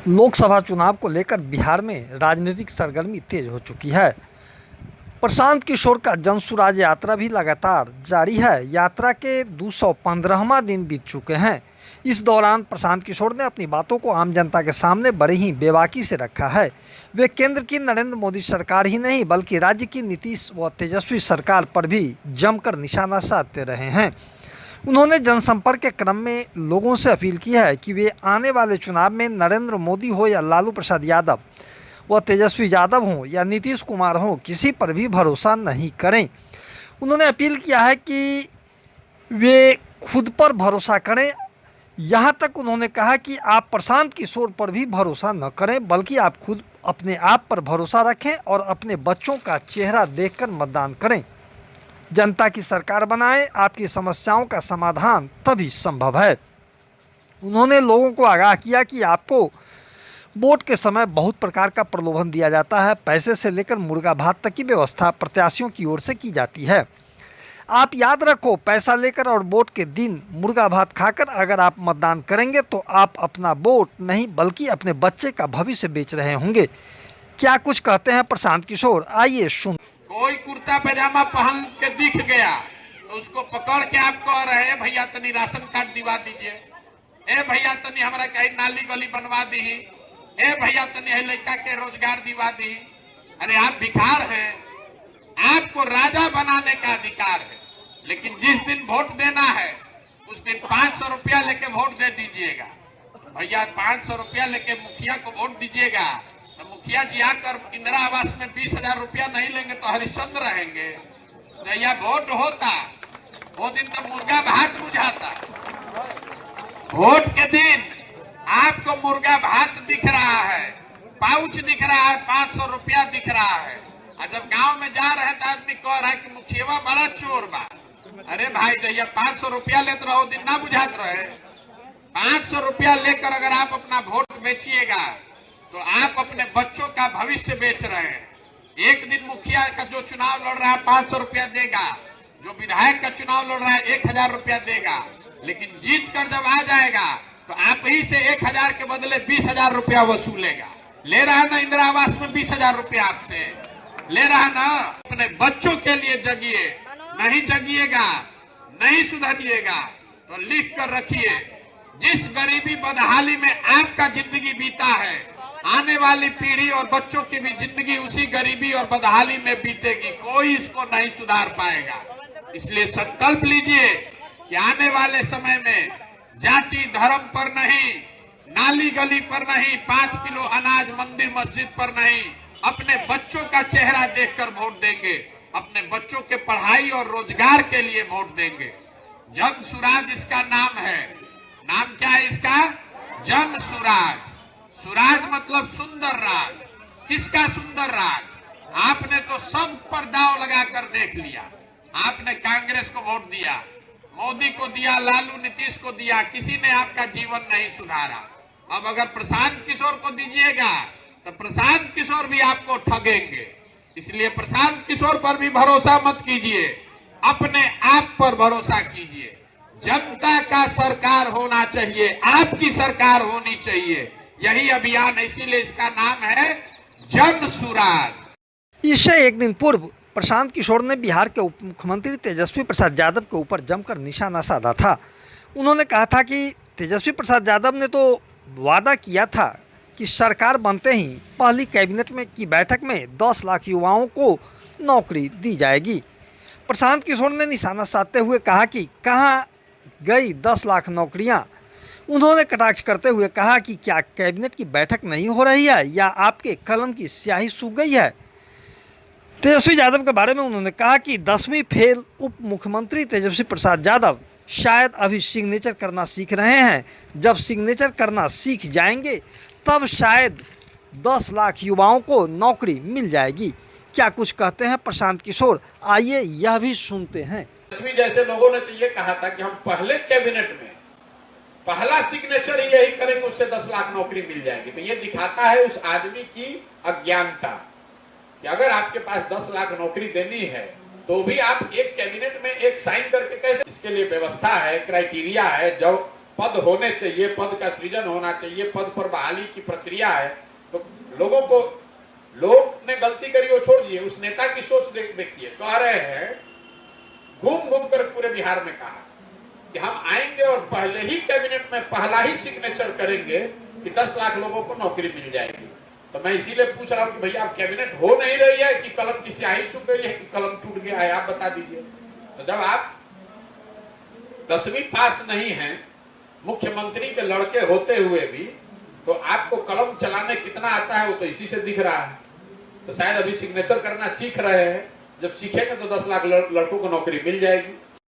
लोकसभा चुनाव को लेकर बिहार में राजनीतिक सरगर्मी तेज हो चुकी है। प्रशांत किशोर का जनसुराज यात्रा भी लगातार जारी है। यात्रा के 215वां दिन बीत चुके हैं। इस दौरान प्रशांत किशोर ने अपनी बातों को आम जनता के सामने बड़े ही बेबाकी से रखा है। वे केंद्र की नरेंद्र मोदी सरकार ही नहीं बल्कि राज्य की नीतीश व तेजस्वी सरकार पर भी जमकर निशाना साधते रहे हैं। उन्होंने जनसंपर्क के क्रम में लोगों से अपील की है कि वे आने वाले चुनाव में नरेंद्र मोदी हो या लालू प्रसाद यादव व तेजस्वी यादव हों या नीतीश कुमार हों, किसी पर भी भरोसा नहीं करें। उन्होंने अपील किया है कि वे खुद पर भरोसा करें। यहाँ तक उन्होंने कहा कि आप प्रशांत किशोर पर भी भरोसा न करें बल्कि आप खुद अपने आप पर भरोसा रखें और अपने बच्चों का चेहरा देखकर मतदान करें। जनता की सरकार बनाएं, आपकी समस्याओं का समाधान तभी संभव है। उन्होंने लोगों को आगाह किया कि आपको वोट के समय बहुत प्रकार का प्रलोभन दिया जाता है। पैसे से लेकर मुर्गा भात तक की व्यवस्था प्रत्याशियों की ओर से की जाती है। आप याद रखो, पैसा लेकर और वोट के दिन मुर्गा भात खाकर अगर आप मतदान करेंगे तो आप अपना वोट नहीं बल्कि अपने बच्चे का भविष्य बेच रहे होंगे। क्या कुछ कहते हैं प्रशांत किशोर, आइए सुन। कोई कुर्ता पैजामा पहन के दिख गया तो उसको पकड़ के आप कह रहे हैं भैया तनी राशन कार्ड दिवा दीजिए, ए भैया तनी हमारा कहीं नाली गली बनवा दी, ए भैया तनी लड़का के रोजगार दिवा दी। अरे आप भिखार हैं, आपको राजा बनाने का अधिकार है, लेकिन जिस दिन वोट देना है उस दिन 500 रुपया लेके वोट दे दीजिएगा। भैया 500 रुपया लेके मुखिया को वोट दीजिएगा तो मुखिया जी आकर इंदिरा आवास में 20,000 रुपया नहीं लेंगे तो हरिश्चंद्र रहेंगे। तो यह वोट होता वो दिन तो मुर्गा भात बुझाता। वोट के दिन आपको मुर्गा भात दिख रहा है, पाउच दिख रहा है, 500 रुपया दिख रहा है। और जब गांव में जा रहे तो आदमी कह रहा है कि मुखिया बड़ा चोर बा। अरे भाई जहिया 500 रुपया लेते रहो दिन ना बुझात रहे। 500 रुपया लेकर अगर आप अपना वोट बेचिएगा तो आप अपने बच्चों का भविष्य बेच रहे हैं। एक दिन मुखिया का जो चुनाव लड़ रहा है 500 रुपया देगा, जो विधायक का चुनाव लड़ रहा है 1,000 रुपया देगा, लेकिन जीत कर जब आ जाएगा तो आप ही से 1,000 के बदले 20,000 रुपया वसूलेगा। ले रहा है ना इंदिरा आवास में 20,000 रुपया आपसे ले रहा है ना। अपने बच्चों के लिए जगिए, नहीं जगिएगा नहीं सुधरिएगा तो लिख कर रखिए, जिस गरीबी बदहाली में आपका जिंदगी बीता है आने वाली पीढ़ी और बच्चों की भी जिंदगी उसी गरीबी और बदहाली में बीतेगी। कोई इसको नहीं सुधार पाएगा। इसलिए संकल्प लीजिए कि आने वाले समय में जाति धर्म पर नहीं, नाली गली पर नहीं, 5 किलो अनाज मंदिर मस्जिद पर नहीं, अपने बच्चों का चेहरा देखकर वोट देंगे। अपने बच्चों के पढ़ाई और रोजगार के लिए वोट देंगे। जन सुराज इसका नाम है। नाम क्या है इसका? जन सुराज। सुराज मतलब सुंदर राज। किसका सुंदर राज? आपने तो सब पर दाव लगाकर देख लिया। आपने कांग्रेस को वोट दिया, मोदी को दिया, लालू नीतीश को दिया, किसी ने आपका जीवन नहीं सुधारा। अब अगर प्रशांत किशोर को दीजिएगा तो प्रशांत किशोर भी आपको ठगेंगे। इसलिए प्रशांत किशोर पर भी भरोसा मत कीजिए, अपने आप पर भरोसा कीजिए। जनता का सरकार होना चाहिए, आपकी सरकार होनी चाहिए, यही अभियान है। इसीलिए इसका नाम है जन सुराज। इससे एक दिन पूर्व प्रशांत किशोर ने बिहार के उप मुख्यमंत्री तेजस्वी प्रसाद यादव के ऊपर जमकर निशाना साधा था। उन्होंने कहा था कि तेजस्वी प्रसाद यादव ने तो वादा किया था कि सरकार बनते ही पहली कैबिनेट में की बैठक में 10 लाख युवाओं को नौकरी दी जाएगी। प्रशांत किशोर ने निशाना साधते हुए कहा कि कहाँ गई 10 लाख नौकरियाँ। उन्होंने कटाक्ष करते हुए कहा कि क्या कैबिनेट की बैठक नहीं हो रही है या आपके कलम की स्याही सूख गई है। तेजस्वी यादव के बारे में उन्होंने कहा कि 10वीं फेल उप मुख्यमंत्री तेजस्वी प्रसाद यादव शायद अभी सिग्नेचर करना सीख रहे हैं। जब सिग्नेचर करना सीख जाएंगे तब शायद 10 लाख युवाओं को नौकरी मिल जाएगी। क्या कुछ कहते हैं प्रशांत किशोर, आइए यह भी सुनते हैं। जैसे लोगों ने तो ये कहा था कि हम पहले कैबिनेट में पहला सिग्नेचर ही यही करेंगे, उससे 10 लाख नौकरी मिल जाएगी। तो ये दिखाता है उस आदमी की अज्ञानता कि अगर आपके पास 10 लाख नौकरी देनी है तो भी आप एक कैबिनेट में एक साइन करके कैसे। इसके लिए व्यवस्था है, क्राइटेरिया है। जब पद होने चाहिए, पद का सृजन होना चाहिए, पद पर बहाली की प्रक्रिया है, तो लोगों को, लोग ने गलती करी वो छोड़ दिए, उस नेता की सोच देखिए। कह रहे हैं घूम घूम कर पूरे बिहार में कहा कि हम आएंगे और पहले ही कैबिनेट में पहला ही सिग्नेचर करेंगे कि 10 लाख लोगों को नौकरी मिल जाएगी। तो मैं इसीलिए पूछ रहा हूं कि भैया अब कैबिनेट हो नहीं रही है कि कलम की स्याही सूख गई है कि कलम टूट गया है, आप बता दीजिए। तो जब आप 10वीं पास नहीं है, मुख्यमंत्री के लड़के होते हुए भी, तो आपको कलम चलाने कितना आता है वो तो इसी से दिख रहा है। तो शायद अभी सिग्नेचर करना सीख रहे हैं, जब सीखेंगे तो 10 लाख लड़कों को नौकरी मिल जाएगी।